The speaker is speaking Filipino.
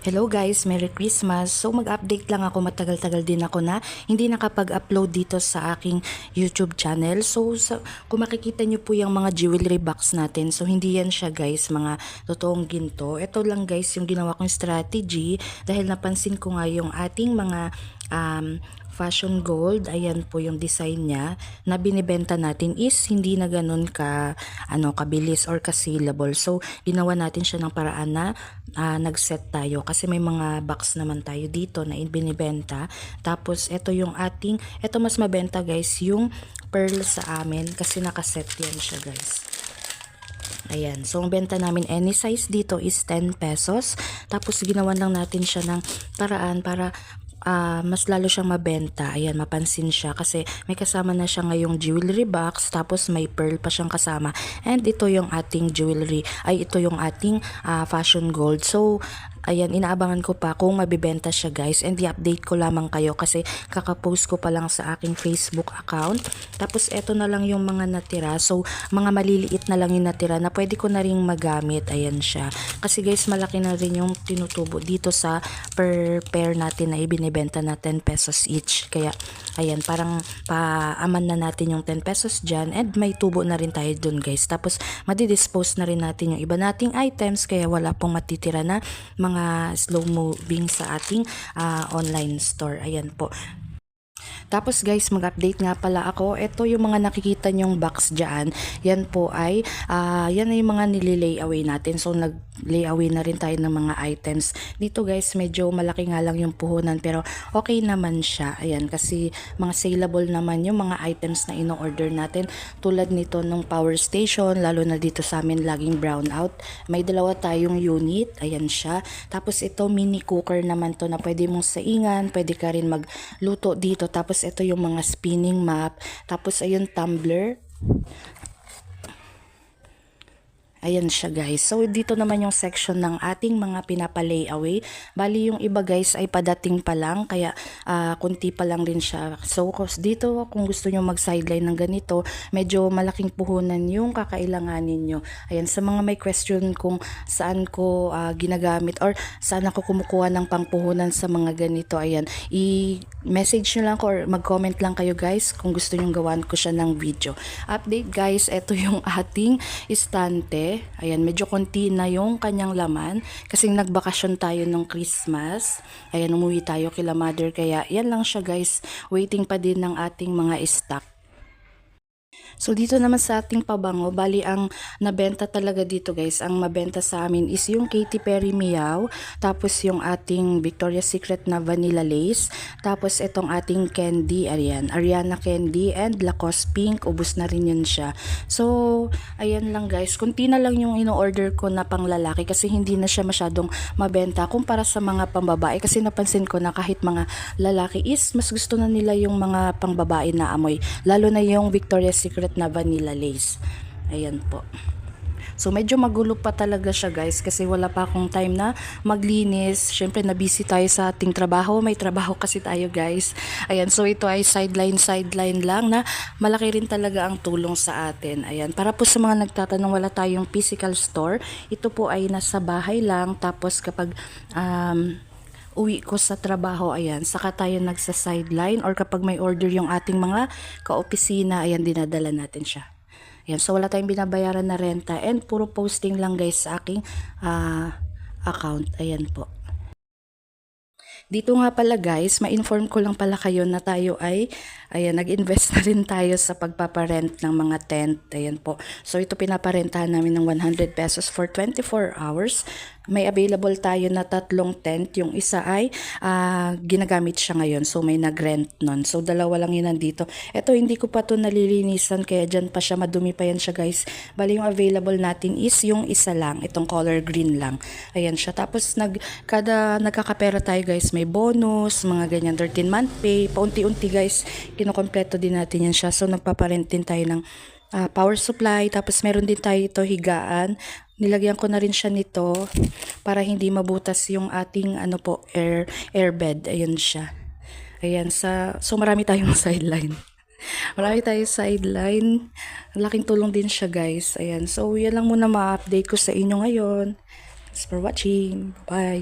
Hello guys, Merry Christmas. So mag-update lang ako, matagal-tagal din ako na hindi nakapag-upload dito sa aking YouTube channel. So kung makikita nyo po yung mga jewelry box natin, so hindi yan siya guys, mga totoong ginto. Ito lang guys yung ginawa kong strategy dahil napansin ko nga yung ating mga fashion gold, ayan po yung design niya na binibenta natin is hindi na ganun kabilis or ka-saleable. So ginawa natin siya ng paraan na nag-set tayo kasi may mga box naman tayo dito na binibenta. Tapos ito yung ito mas mabenta guys yung pearl sa amin kasi nakaset yan siya guys. Ayan, so ang benta namin any size dito is 10 pesos. Tapos ginawan lang natin siya ng paraan para mas lalo siyang mabenta. Ayan, mapansin siya kasi may kasama na siya ngayong jewelry box, tapos may pearl pa siyang kasama. And ito yung ating ito yung ating fashion gold. So ayan, inaabangan ko pa kung mabibenta siya guys, and i-update ko lamang kayo kasi kakapost ko pa lang sa aking Facebook account. Tapos eto na lang yung mga natira, so mga maliliit na lang yung natira na pwede ko na rin magamit. Ayan siya, kasi guys malaki na rin yung tinutubo dito sa per pair natin na ibinibenta na 10 pesos each. Kaya ayan, parang paaman na natin yung 10 pesos dyan, and may tubo na rin tayo dun guys. Tapos madidispose na rin natin yung iba nating items, kaya wala pong matitira na mga slow moving sa ating online store. Ayan po. Tapos guys, mag-update nga pala ako. Ito yung mga nakikita nyong box dyan. Yan po ay, yan ay yung mga nililay away natin. So nag-lay away na rin tayo ng mga items. Dito guys, medyo malaki nga lang yung puhunan pero okay naman siya. Ayan, kasi mga saleable naman yung mga items na ino-order natin. Tulad nito nung power station, lalo na dito sa amin laging brown out. May dalawa tayong unit. Ayan siya. Tapos ito mini cooker naman to na pwede mong saingan. Pwede ka rin magluto dito. Tapos ito yung mga spinning map. Tapos ayun, tumbler. Ayan siya guys. So dito naman yung section ng ating mga pinapalay away. Bali yung iba guys ay padating pa lang, kaya kunti pa lang rin siya. So dito kung gusto nyo mag sideline ng ganito, medyo malaking puhunan yung kakailanganin nyo. Ayan, sa mga may question kung saan ko ginagamit or saan ako kumukuha ng pangpuhunan sa mga ganito, ayan, i-message nyo lang ko or mag-comment lang kayo guys kung gusto nyo gawan ko siya ng video. Update guys, ito yung ating istante. Ayan, medyo konti na yung kanyang laman kasi nagbakasyon tayo nung Christmas. Ayan, umuwi tayo kila mother, kaya yan lang siya guys. Waiting pa din ng ating mga stock. So dito naman sa ating pabango, bali ang nabenta talaga dito guys, ang mabenta sa amin is yung Katy Perry Meow, tapos yung ating Victoria's Secret na Vanilla Lace, tapos itong ating candy, ayan, Ariana Candy and Lacoste Pink, ubos na rin yun siya. So ayan lang guys, kunti na lang yung ino-order ko na pang lalaki kasi hindi na siya masyadong mabenta kumpara sa mga pambabae, kasi napansin ko na kahit mga lalaki is mas gusto na nila yung mga pangbabae na amoy, lalo na yung Victoria's Secret na Vanilla Lace. Ayan po. So medyo magulo pa talaga siya guys kasi wala pa akong time na maglinis. Syempre na busy tayo sa ating trabaho. May trabaho kasi tayo guys. Ayan, so ito ay sideline lang na malaki rin talaga ang tulong sa atin. Ayan, para po sa mga nagtatanong, wala tayong physical store. Ito po ay nasa bahay lang. Tapos kapag uwi ko sa trabaho, ayan, saka tayo nagsa-sideline, or kapag may order yung ating mga ka-opisina, ayan, dinadala natin siya. Ayan, so wala tayong binabayaran na renta, and puro posting lang guys sa aking account. Ayan po. Dito nga pala guys, ma-inform ko lang pala kayo na tayo ay, ayan, nag-invest na rin tayo sa pagpaparent ng mga tent. Ayan po. So ito pinaparentahan namin ng 100 pesos for 24 hours. May available tayo na 3 tent. Yung isa ay ginagamit siya ngayon. So may nag-rent nun. So dalawa lang yun nandito. Ito hindi ko pa to nalilinisan kaya dyan pa siya, madumi pa yan siya guys. Bali yung available natin is yung isa lang. Itong color green lang. Ayan siya. Tapos kada nagkakapera tayo guys, may bonus, mga ganyan, 13-month pay. Paunti-unti guys, kinukompleto din natin yan siya. So nagpaparent din tayo ng power supply. Tapos meron din tayo ito higaan. Nilagyan ko na rin siya nito para hindi mabutas yung ating airbed. Ayan siya. Ayan, so marami tayong sideline. Marami tayong sideline. Laking tulong din siya guys. Ayan, so yan lang muna ma-update ko sa inyo ngayon. Thanks for watching. Bye.